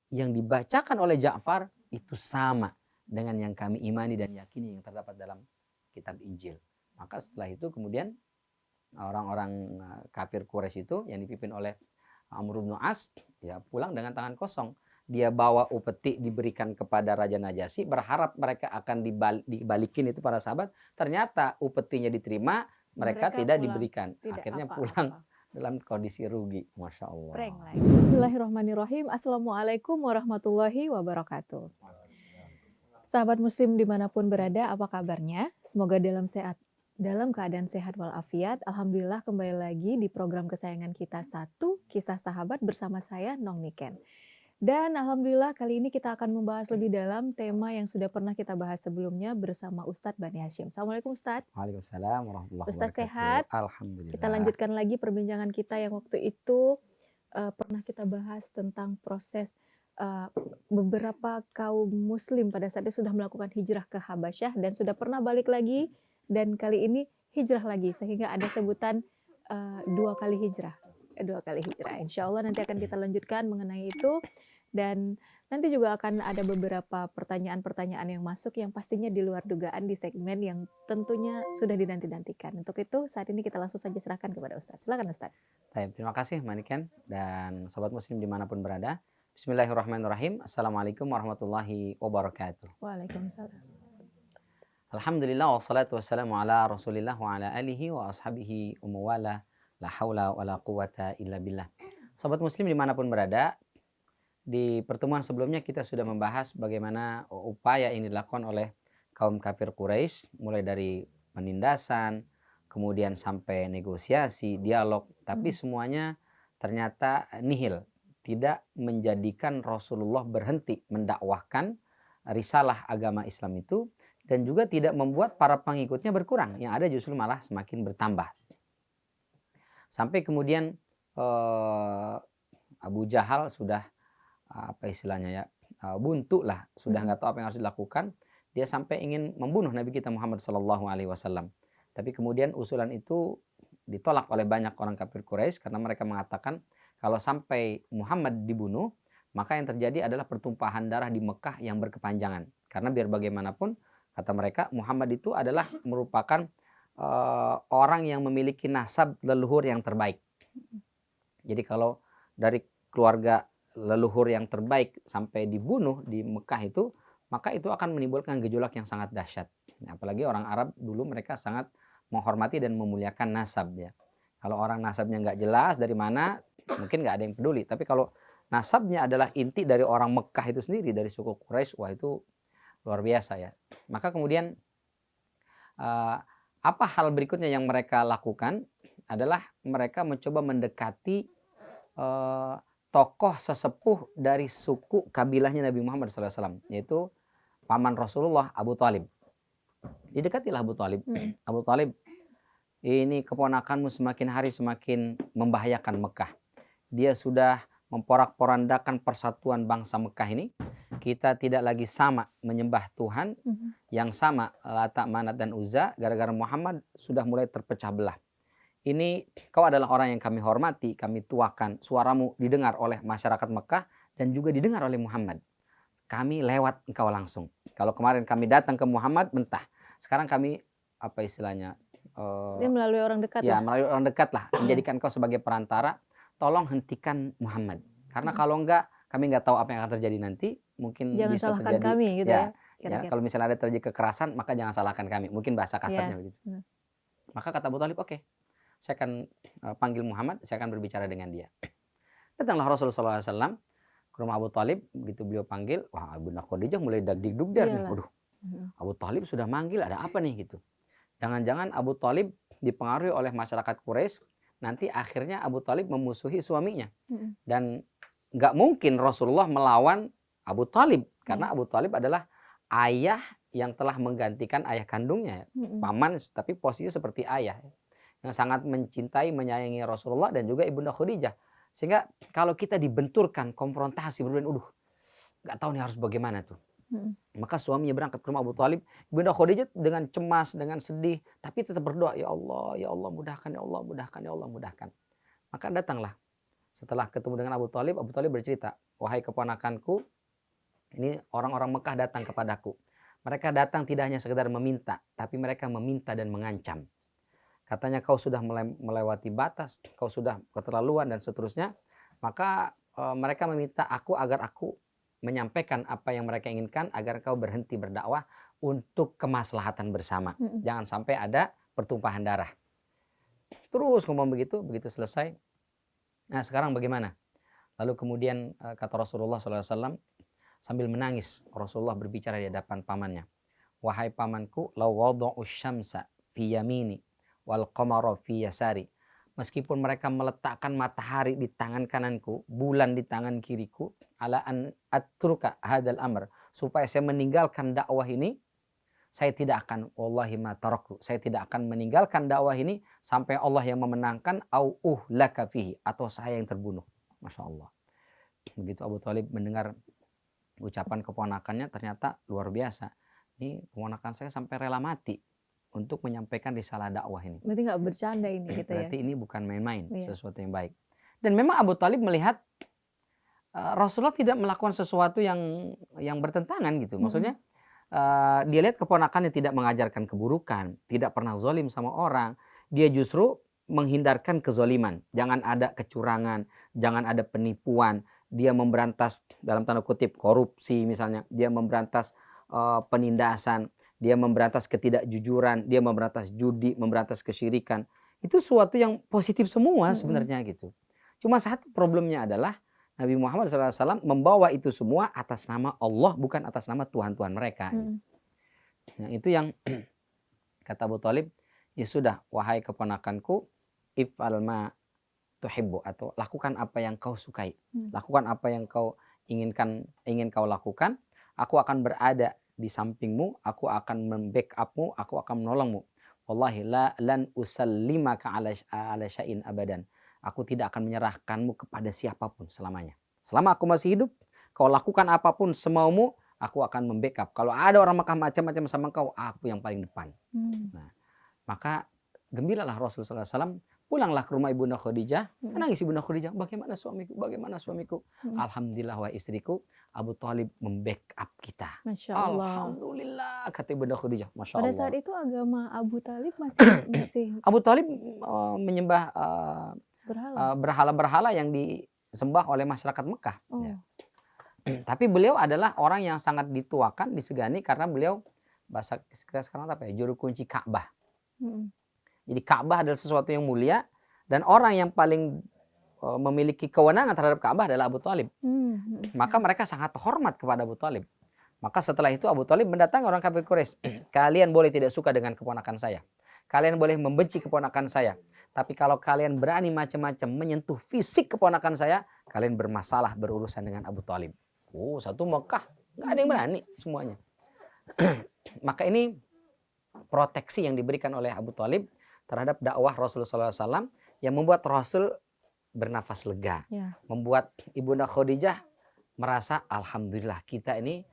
yang dibacakan oleh Ja'far itu sama dengan yang kami imani dan yakini yang terdapat dalam kitab Injil. Maka setelah itu kemudian orang-orang kafir Quraisy itu yang dipimpin oleh Amr bin As ya pulang dengan tangan kosong. Dia bawa upeti diberikan kepada Raja Najasyi, berharap mereka akan dibalikin itu para sahabat. Ternyata upetinya diterima, mereka tidak pulang, diberikan. tidak Akhirnya apa-apa. pulang dalam kondisi rugi. Masya Allah. Prank lagi. Bismillahirrahmanirrahim. Assalamualaikum warahmatullahi wabarakatuh. Sahabat muslim dimanapun berada, apa kabarnya? Semoga dalam keadaan sehat walafiat. Alhamdulillah kembali lagi di program kesayangan kita, Satu Kisah Sahabat, bersama saya Nong Niken. Dan alhamdulillah kali ini kita akan membahas lebih dalam tema yang sudah pernah kita bahas sebelumnya bersama Ustadz Bani Hashim. Assalamualaikum Ustadz. Waalaikumsalam warahmatullahi wabarakatuh. Ustadz sehat? Alhamdulillah. Kita lanjutkan lagi perbincangan kita yang waktu itu pernah kita bahas tentang proses beberapa kaum muslim pada saat itu sudah melakukan hijrah ke Habasyah dan sudah pernah balik lagi, dan kali ini hijrah lagi, sehingga ada sebutan dua kali hijrah. Insya Allah nanti akan kita lanjutkan mengenai itu, dan nanti juga akan ada beberapa pertanyaan-pertanyaan yang masuk yang pastinya di luar dugaan di segmen yang tentunya sudah dinanti-nantikan. Untuk itu saat ini kita langsung saja serahkan kepada Ustadz. Silakan Ustadz. Baik, terima kasih Maniken dan sobat muslim dimanapun berada. Bismillahirrahmanirrahim. Assalamualaikum warahmatullahi wabarakatuh. Waalaikumsalam. Alhamdulillah wassalatu wassalamu ala Rasulillah wa ala alihi wa ashabihi umawala. La haula wa la quwata illa billah. Sobat muslim dimanapun berada, di pertemuan sebelumnya kita sudah membahas bagaimana upaya yang dilakukan oleh kaum kafir Quraisy, mulai dari penindasan, kemudian sampai negosiasi, dialog, tapi semuanya ternyata nihil, tidak menjadikan Rasulullah berhenti mendakwahkan risalah agama Islam itu, dan juga tidak membuat para pengikutnya berkurang, yang ada justru malah semakin bertambah. Sampai kemudian Abu Jahal sudah apa istilahnya ya, buntu lah, sudah nggak tahu apa yang harus dilakukan. Dia sampai ingin membunuh Nabi kita Muhammad SAW. Tapi kemudian usulan itu ditolak oleh banyak orang kafir Quraisy karena mereka mengatakan kalau sampai Muhammad dibunuh, maka yang terjadi adalah pertumpahan darah di Mekah yang berkepanjangan. Karena biar bagaimanapun, kata mereka, Muhammad itu adalah merupakan orang yang memiliki nasab leluhur yang terbaik. Jadi kalau dari keluarga leluhur yang terbaik sampai dibunuh di Mekah itu, maka itu akan menimbulkan gejolak yang sangat dahsyat. Apalagi orang Arab dulu mereka sangat menghormati dan memuliakan nasab ya. Kalau orang nasabnya nggak jelas dari mana, mungkin nggak ada yang peduli. Tapi kalau nasabnya adalah inti dari orang Mekah itu sendiri, dari suku Quraisy, wah itu luar biasa ya. Maka kemudian apa hal berikutnya yang mereka lakukan adalah mereka mencoba mendekati tokoh sesepuh dari suku kabilahnya Nabi Muhammad SAW, yaitu paman Rasulullah, Abu Talib. Didekatilah Abu Talib. Abu Talib, ini keponakanmu semakin hari semakin membahayakan Mekah. Dia sudah memporak-porandakan persatuan bangsa Mekah ini. Kita tidak lagi sama menyembah Tuhan yang sama, Lata, Manat, dan Uzza, gara-gara Muhammad sudah mulai terpecah belah. Ini kau adalah orang yang kami hormati, kami tuakan, suaramu didengar oleh masyarakat Mekah dan juga didengar oleh Muhammad. Kami lewat engkau langsung. Kalau kemarin kami datang ke Muhammad mentah, sekarang kami apa istilahnya? Dia melalui orang dekat ya, lah. melalui orang dekat lah, menjadikan kau sebagai perantara. Tolong hentikan Muhammad, karena kalau enggak kami nggak tahu apa yang akan terjadi nanti. Mungkin Jangan bisa salahkan terjadi kami gitu ya. Ya, kalau misalnya ada terjadi kekerasan, maka jangan salahkan kami. Mungkin bahasa kasarnya begitu. Maka kata Abu Talib, oke, saya akan panggil Muhammad, saya akan berbicara dengan dia. Datanglah Rasulullah SAW ke rumah Abu Talib, begitu beliau panggil, wah Bunda Khadijah mulai dagdikduk nih. Waduh, Abu Talib sudah manggil, ada apa nih gitu. Jangan-jangan Abu Talib dipengaruhi oleh masyarakat Quraisy, nanti akhirnya Abu Talib memusuhi suaminya. Dan nggak mungkin Rasulullah melawan Abu Talib, karena Abu Talib adalah ayah yang telah menggantikan ayah kandungnya, paman tapi posisinya seperti ayah, yang sangat mencintai, menyayangi Rasulullah dan juga Ibunda Khadijah. Sehingga kalau kita dibenturkan, konfrontasi, nggak tahu nih harus bagaimana tuh. Maka suaminya berangkat ke rumah Abu Talib. Ibunda Khadijah dengan cemas, dengan sedih, tapi tetap berdoa, ya Allah mudahkan, ya Allah mudahkan, ya Allah mudahkan. Maka datanglah Setelah ketemu dengan Abu Thalib bercerita, wahai keponakanku, ini orang-orang Mekah datang kepadaku. Mereka datang tidak hanya sekedar meminta, tapi mereka meminta dan mengancam. Katanya kau sudah melewati batas, kau sudah keterlaluan dan seterusnya. Maka mereka meminta aku agar aku menyampaikan apa yang mereka inginkan agar kau berhenti berdakwah untuk kemaslahatan bersama. Jangan sampai ada pertumpahan darah. Terus ngomong begitu selesai. Nah sekarang bagaimana? Lalu kemudian kata Rasulullah SAW sambil menangis, Rasulullah berbicara di hadapan pamannya. Wahai pamanku, law wada'u syamsa fi yamini wal qamara fi yasari. Meskipun mereka meletakkan matahari di tangan kananku, bulan di tangan kiriku, ala an atruka hadal amr, supaya saya meninggalkan dakwah ini, saya tidak akan, wallahi ma taraktu, saya tidak akan meninggalkan dakwah ini sampai Allah yang memenangkan, au uhlaka fihi, atau saya yang terbunuh. Masya Allah. Begitu Abu Thalib mendengar ucapan keponakannya, ternyata luar biasa. Ini keponakan saya sampai rela mati untuk menyampaikan risalah dakwah ini. Berarti nggak bercanda ini gitu ya? Berarti ini bukan main-main, sesuatu yang baik. Dan memang Abu Thalib melihat Rasulullah tidak melakukan sesuatu yang bertentangan gitu. Maksudnya dia lihat keponakannya tidak mengajarkan keburukan, tidak pernah zalim sama orang. Dia justru menghindarkan kezaliman. Jangan ada kecurangan, jangan ada penipuan. Dia memberantas dalam tanda kutip korupsi misalnya. Dia memberantas penindasan. Dia memberantas ketidakjujuran. Dia memberantas judi, memberantas kesyirikan. Itu sesuatu yang positif semua sebenarnya gitu. Cuma satu problemnya adalah Nabi Muhammad SAW membawa itu semua atas nama Allah, bukan atas nama Tuhan-Tuhan mereka. Gitu. Nah, itu yang kata Abu Thalib, ya sudah, wahai keponakanku, if'al ma tuhibbu, atau lakukan apa yang kau sukai. Lakukan apa yang kau ingin kau lakukan. Aku akan berada di sampingmu, aku akan membackup-mu, aku akan menolongmu. Wallahi lan usallimaka ala syai'in abadan. Aku tidak akan menyerahkanmu kepada siapapun selamanya. Selama aku masih hidup, kau lakukan apapun semaumu, aku akan membackup. Kalau ada orang Mekah macam-macam sama kau, aku yang paling depan. Nah, maka gembiralah Rasulullah SAW, pulanglah ke rumah Ibunda Khadijah, menangis Ibunda Khadijah, bagaimana suamiku, bagaimana suamiku. Alhamdulillah wa istriku, Abu Thalib membackup kita. Masya Allah. Alhamdulillah, kata Ibunda Khadijah. Masya Allah. Pada saat itu agama Abu Thalib masih Abu Thalib menyembah berhala-berhala yang disembah oleh masyarakat Mekah. Ya. Tapi beliau adalah orang yang sangat dituakan, disegani karena beliau bahasa sekarang apa ya, juru kunci Ka'bah. Jadi Ka'bah adalah sesuatu yang mulia dan orang yang paling memiliki kewenangan terhadap Ka'bah adalah Abu Thalib. Maka mereka sangat hormat kepada Abu Thalib. Maka setelah itu Abu Thalib mendatangi orang kafir Quraisy. Kalian boleh tidak suka dengan keponakan saya. Kalian boleh membenci keponakan saya. Tapi kalau kalian berani macam-macam menyentuh fisik keponakan saya, kalian bermasalah berurusan dengan Abu Thalib. Oh, satu Mekah, nggak ada yang berani semuanya. Maka ini proteksi yang diberikan oleh Abu Thalib terhadap dakwah Rasulullah SAW yang membuat Rasul bernafas lega. Membuat Ibunda Khadijah merasa alhamdulillah kita ini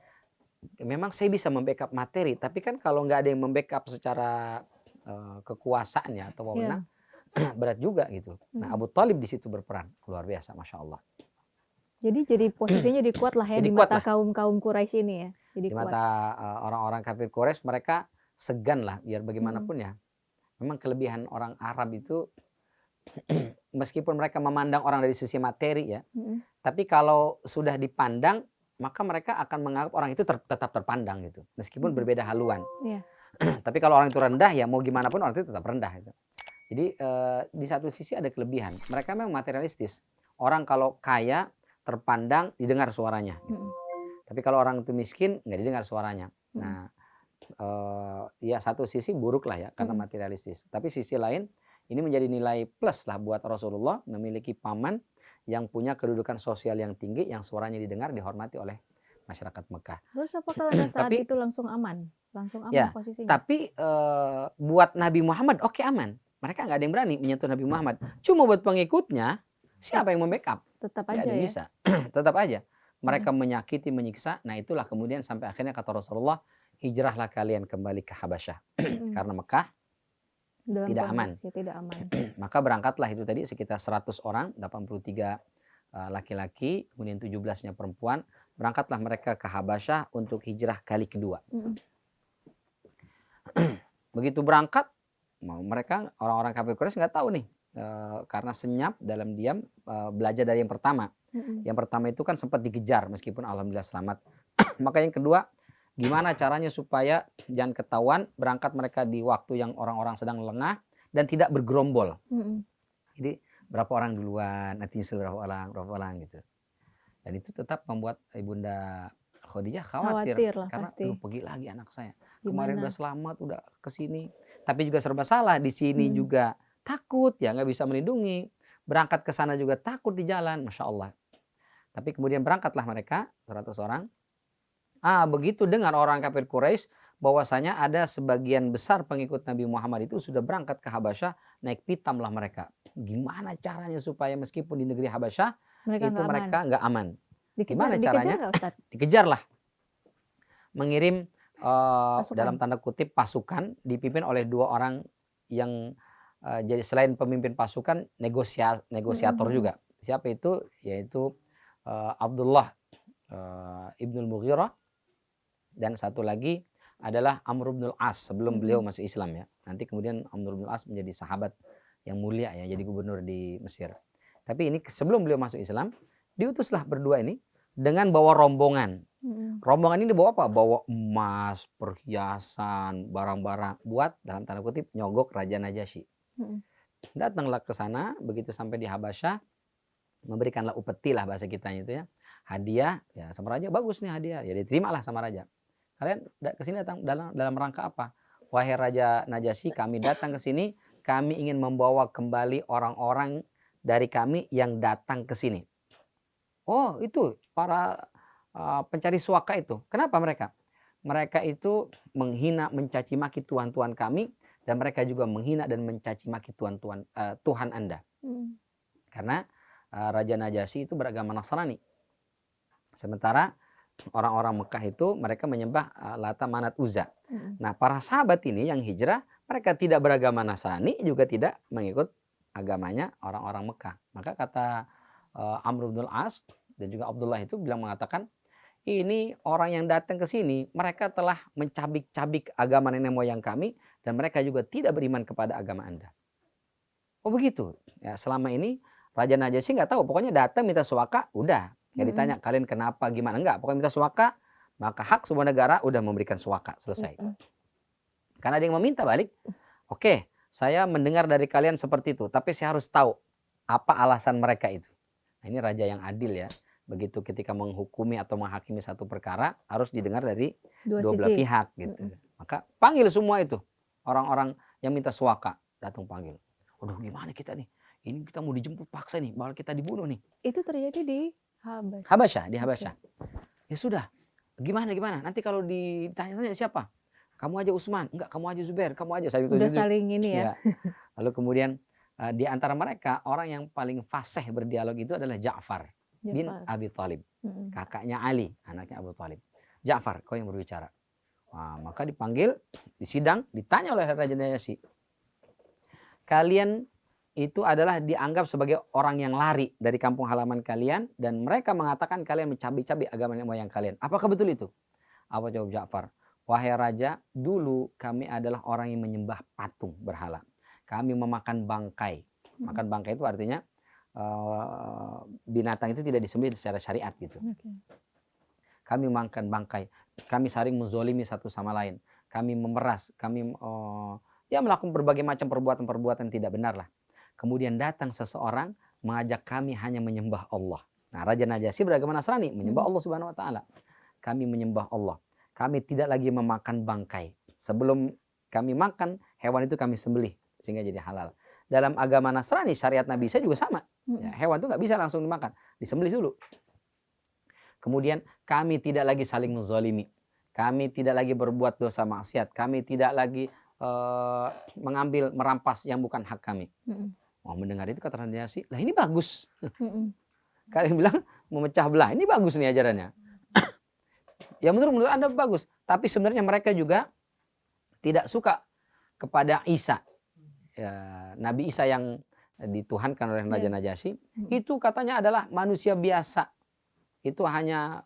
memang saya bisa membackup materi, tapi kan kalau nggak ada yang membackup secara kekuasaannya atau wewenang, berat juga gitu. Nah, Abu Thalib di situ berperan luar biasa, masya Allah. Jadi posisinya jadi kuat lah ya di mata kaum Quraisy ini ya. Jadi di mata orang-orang kafir Quraisy mereka segan lah biar bagaimanapun ya. Memang kelebihan orang Arab itu meskipun mereka memandang orang dari sisi materi ya, tapi kalau sudah dipandang maka mereka akan menganggap orang itu tetap terpandang gitu, meskipun berbeda haluan. Tapi kalau orang itu rendah ya mau gimana pun orang itu tetap rendah gitu. Jadi di satu sisi ada kelebihan. Mereka memang materialistis. Orang kalau kaya terpandang didengar suaranya. Gitu. Tapi kalau orang itu miskin nggak didengar suaranya. Nah, ya satu sisi buruk lah ya karena materialistis. Tapi sisi lain ini menjadi nilai plus lah buat Rasulullah memiliki paman yang punya kedudukan sosial yang tinggi, yang suaranya didengar, dihormati oleh masyarakat Mekah. Terus apakah pada saat itu langsung aman? Langsung aman ya, posisinya? Tapi buat Nabi Muhammad oke aman. Mereka nggak ada yang berani menyentuh Nabi Muhammad. Cuma buat pengikutnya, siapa yang membackup? Tetap aja ya? Bisa. Tetap aja. Mereka menyakiti, menyiksa. Nah itulah kemudian sampai akhirnya kata Rasulullah, hijrahlah kalian kembali ke Habasyah. Karena Mekah Dalam tidak aman. kondisi tidak aman. Maka berangkatlah itu tadi sekitar 100 orang, 83 laki-laki, kemudian 17-nya perempuan. Berangkatlah mereka ke Habasyah untuk hijrah kali kedua. Begitu berangkat, mereka orang-orang kafir Quraisy nggak tahu nih, karena senyap dalam diam belajar dari yang pertama. Yang pertama itu kan sempat dikejar meskipun alhamdulillah selamat. Maka yang kedua, gimana caranya supaya jangan ketahuan, berangkat mereka di waktu yang orang-orang sedang lengah dan tidak bergerombol. Jadi berapa orang duluan, nanti nyusul berapa orang gitu. Dan itu tetap membuat Ibunda Khadijah khawatir Lah, karena pasti. pergi lagi anak saya. Gimana? Kemarin udah selamat, udah kesini, tapi juga serba salah di sini juga takut ya nggak bisa melindungi. Berangkat ke sana juga takut di jalan, masya Allah. Tapi kemudian berangkatlah mereka 100 orang. Begitu dengar orang kafir Quraisy bahwasanya ada sebagian besar pengikut Nabi Muhammad itu sudah berangkat ke Habasyah, naik pitamlah mereka. Gimana caranya supaya meskipun di negeri Habasyah mereka nggak aman? Gimana caranya? Dikejarlah. Mengirim dalam tanda kutip pasukan dipimpin oleh 2 orang yang jadi selain pemimpin pasukan negosiator juga. Siapa itu? Yaitu Abdullah Ibnul Mughirah dan satu lagi adalah Amr bin Al-As sebelum beliau masuk Islam ya. Nanti kemudian Amr bin Al-As menjadi sahabat yang mulia ya, jadi gubernur di Mesir. Tapi ini sebelum beliau masuk Islam, diutuslah berdua ini dengan bawa rombongan. Rombongan ini bawa apa? Bawa emas, perhiasan, barang-barang buat dalam tanda kutip nyogok Raja Najasyi. Datanglah ke sana, begitu sampai di Habasyah, memberikanlah upeti lah bahasa kitanya itu ya. Hadiah, ya sama raja bagus nih hadiah, ya diterimalah sama raja. Kalian ke sini datang dalam rangka apa? Wahai Raja Najasyi, kami datang ke sini, kami ingin membawa kembali orang-orang dari kami yang datang ke sini. Oh, itu para pencari suaka itu. Kenapa mereka? Mereka itu menghina, mencaci maki tuhan-tuhan kami, dan mereka juga menghina dan mencaci maki Tuhan Anda. Karena Raja Najasyi itu beragama Nasrani. Sementara orang-orang Mekah itu mereka menyembah Lata, Manat, Uzza. Nah, para sahabat ini yang hijrah, mereka tidak beragama Nasrani, juga tidak mengikut agamanya orang-orang Mekah. Maka kata Amr bin Al-As dan juga Abdullah itu mengatakan, ini orang yang datang ke sini, mereka telah mencabik-cabik agama nenek moyang kami, dan mereka juga tidak beriman kepada agama Anda. Oh begitu. Ya, selama ini Raja Najasyi nggak tahu, pokoknya datang minta suaka, udah. Nggak ditanya kalian kenapa, gimana, enggak. Pokoknya minta suaka, maka hak sebuah negara udah memberikan suaka, selesai. Karena ada yang meminta balik, oke, saya mendengar dari kalian seperti itu, tapi saya harus tahu apa alasan mereka itu. Nah, ini raja yang adil ya. Begitu ketika menghukumi atau menghakimi satu perkara, harus didengar dari dua belah pihak gitu. Maka panggil semua itu orang-orang yang minta suaka, datang panggil. Waduh, gimana kita nih? Ini kita mau dijemput paksa nih, bakal kita dibunuh nih. Itu terjadi di Habasyah, di Habasyah. Ya sudah, gimana? Nanti kalau ditanya-tanya siapa? Kamu aja Utsman, enggak, kamu aja Zubair, kamu aja. Udah saling ini ya. Lalu kemudian di antara mereka orang yang paling fasih berdialog itu adalah Ja'far bin Abi Thalib, kakaknya Ali, anaknya Abu Thalib. Ja'far, kau yang berbicara. Wah, maka dipanggil, disidang, ditanya oleh Raja Najasyi. Kalian itu adalah dianggap sebagai orang yang lari dari kampung halaman kalian, dan mereka mengatakan kalian mencabik-cabik agama nenek moyang kalian. Apakah betul itu? Apa jawab Ja'far? Wahai Raja, dulu kami adalah orang yang menyembah patung berhala. Kami memakan bangkai. Makan bangkai itu artinya binatang itu tidak disembelih secara syariat gitu. Kami makan bangkai, kami saling menzolimi satu sama lain, kami memeras, kami melakukan berbagai macam perbuatan-perbuatan tidak benar lah. Kemudian datang seseorang mengajak kami hanya menyembah Allah. Nah, Raja Najasyi beragama Nasrani, menyembah Allah Subhanahu Wa Taala. Kami menyembah Allah. Kami tidak lagi memakan bangkai. Sebelum kami makan, hewan itu kami sembelih sehingga jadi halal. Dalam agama Nasrani, syariat Nabi Isa juga sama. Ya, hewan itu nggak bisa langsung dimakan, disembelih dulu. Kemudian kami tidak lagi saling menzalimi. Kami tidak lagi berbuat dosa maksiat. Kami tidak lagi mengambil, merampas yang bukan hak kami. Mendengar itu kata Raja Najasyi, lah ini bagus. Kalian bilang memecah belah, ini bagus nih ajarannya. Ya menurut Anda bagus. Tapi sebenarnya mereka juga tidak suka kepada Isa. Nabi Isa yang dituhankan oleh Raja Ya. Najasyi, itu katanya adalah manusia biasa. Itu hanya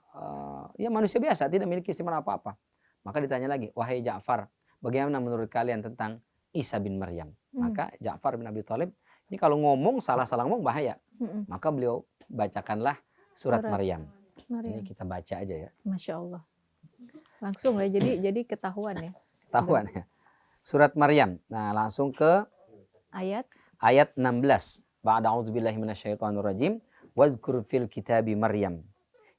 ya manusia biasa, tidak memiliki istimewa apa-apa. Maka ditanya lagi, wahai Ja'far, bagaimana menurut kalian tentang Isa bin Maryam? Maka Ja'far bin Abi Thalib, ini kalau ngomong salah-salah ngomong bahaya. Maka beliau bacakanlah surat Maryam. Ini kita baca aja ya. Masya Allah. Langsung ya, jadi ketahuan ya. Ketahuan ya. Surat Maryam. Nah, langsung ke ayat 16. Ba'da a'udzubillahi minasyaitonir rajim. Wazkur fil kitabi Maryam.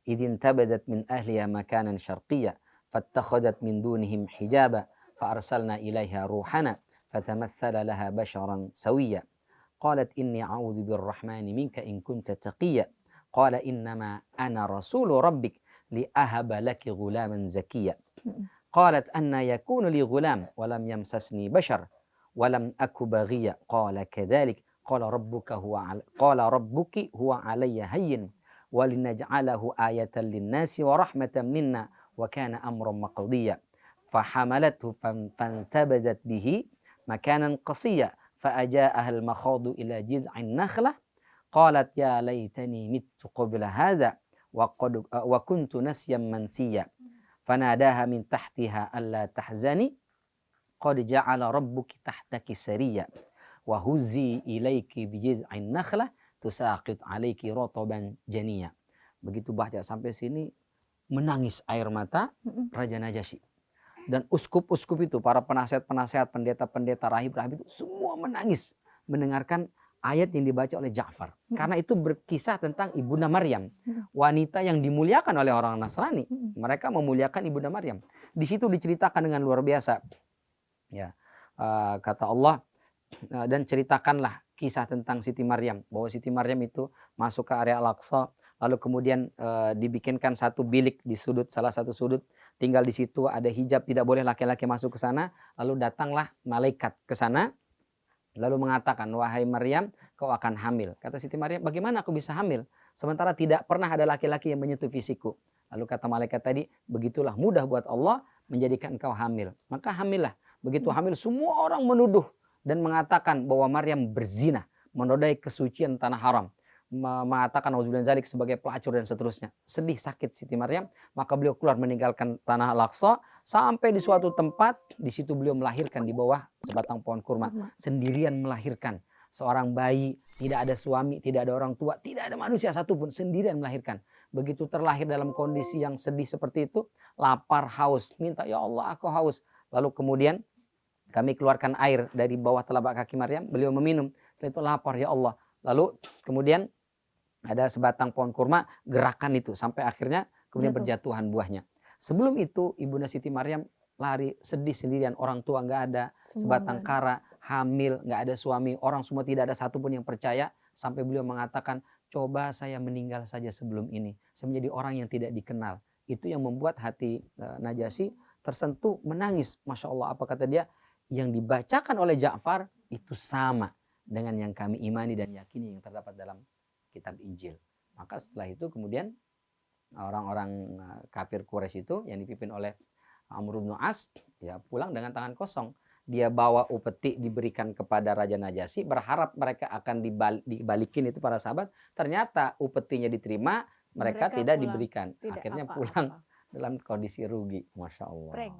Idin tabadat min ahliya makanan syarqiyya. Fattakhadat min dunihim hijaba. Fa'arsalna ilaiha ruhana. Fatamassala laha basharan sawiyya. Qalat inni a'udzu birrahmani minka in kunta taqiyya. Qala innama ana rasulu rabbik li ahaba laki ghulaman zakiyya. Qalat anna yakunu li ghulam wa lam yamsasni bashar wa lam aku baghiyya. Qala kadzalik qala rabbuki huwa alayya hayyin wa linaj'alahu ayatan lin-nasi wa rahmatan minna wa kana amran maqdiyya. Fahamalathu fantabadat bihi makanan qasiyya فأجاءها المخاض إلى جذع النخلة قالت يا ليتني مت قبل هذا وكنت نسيا منسيا فناداها من تحتها ألا تحزني قد جعل ربك تحتك سريا وهزي إليك بجذع النخلة تساقط عليك رطبا جنيا. Begitu baca sampai sini menangis air mata Raja Najasyi. Dan uskup-uskup itu, para penasihat-penasihat, pendeta-pendeta, rahib-rahib itu semua menangis mendengarkan ayat yang dibaca oleh Ja'far. Karena itu berkisah tentang Ibunda Maryam, wanita yang dimuliakan oleh orang Nasrani. Mereka memuliakan Ibunda Maryam. Di situ diceritakan dengan luar biasa. Ya, kata Allah, dan ceritakanlah kisah tentang Siti Maryam, bahwa Siti Maryam itu masuk ke area Al-Aqsa. Lalu kemudian dibikinkan satu bilik di sudut, salah satu sudut. Tinggal di situ, ada hijab, tidak boleh laki-laki masuk ke sana. Lalu datanglah malaikat ke sana. Lalu mengatakan, wahai Maryam, kau akan hamil. Kata Siti Maryam, bagaimana aku bisa hamil? Sementara tidak pernah ada laki-laki yang menyentuh fisikku. Lalu kata malaikat tadi, begitulah mudah buat Allah menjadikan engkau hamil. Maka hamillah. Begitu hamil, semua orang menuduh dan mengatakan bahwa Maryam berzina, menodai kesucian tanah haram. Mengatakan auzubillahi dzalik sebagai pelacur dan seterusnya. Sedih sakit Siti Maryam, maka beliau keluar meninggalkan tanah Al-Aqsa sampai di suatu tempat. Di situ beliau melahirkan di bawah sebatang pohon kurma, sendirian melahirkan seorang bayi, tidak ada suami, tidak ada orang tua, tidak ada manusia satupun, sendirian melahirkan. Begitu terlahir dalam kondisi yang sedih seperti itu, lapar, haus, minta ya Allah aku haus. Lalu kemudian kami keluarkan air dari bawah telapak kaki Maryam, beliau meminum. Setelah itu lapar ya Allah. Lalu kemudian ada sebatang pohon kurma, gerakan itu sampai akhirnya kemudian berjatuhan buahnya. Sebelum itu Ibunda Siti Maryam lari sedih sendirian, orang tua nggak ada, sebatang kara, hamil, nggak ada suami, orang semua tidak ada satupun yang percaya. Sampai beliau mengatakan, coba saya meninggal saja sebelum ini, saya menjadi orang yang tidak dikenal. Itu yang membuat hati Najasyi tersentuh, menangis. Masya Allah, apa kata dia? Yang dibacakan oleh Ja'far itu sama dengan yang kami imani dan yakini yang terdapat dalam kitab Injil. Maka setelah itu kemudian orang-orang kafir Quraisy itu yang dipimpin oleh Amr bin As ya pulang dengan tangan kosong. Dia bawa upeti diberikan kepada Raja Najasyi, berharap mereka akan dibalikin itu para sahabat. Ternyata upetinya diterima, mereka tidak diberikan. Akhirnya pulang dalam kondisi rugi. Masya Allah.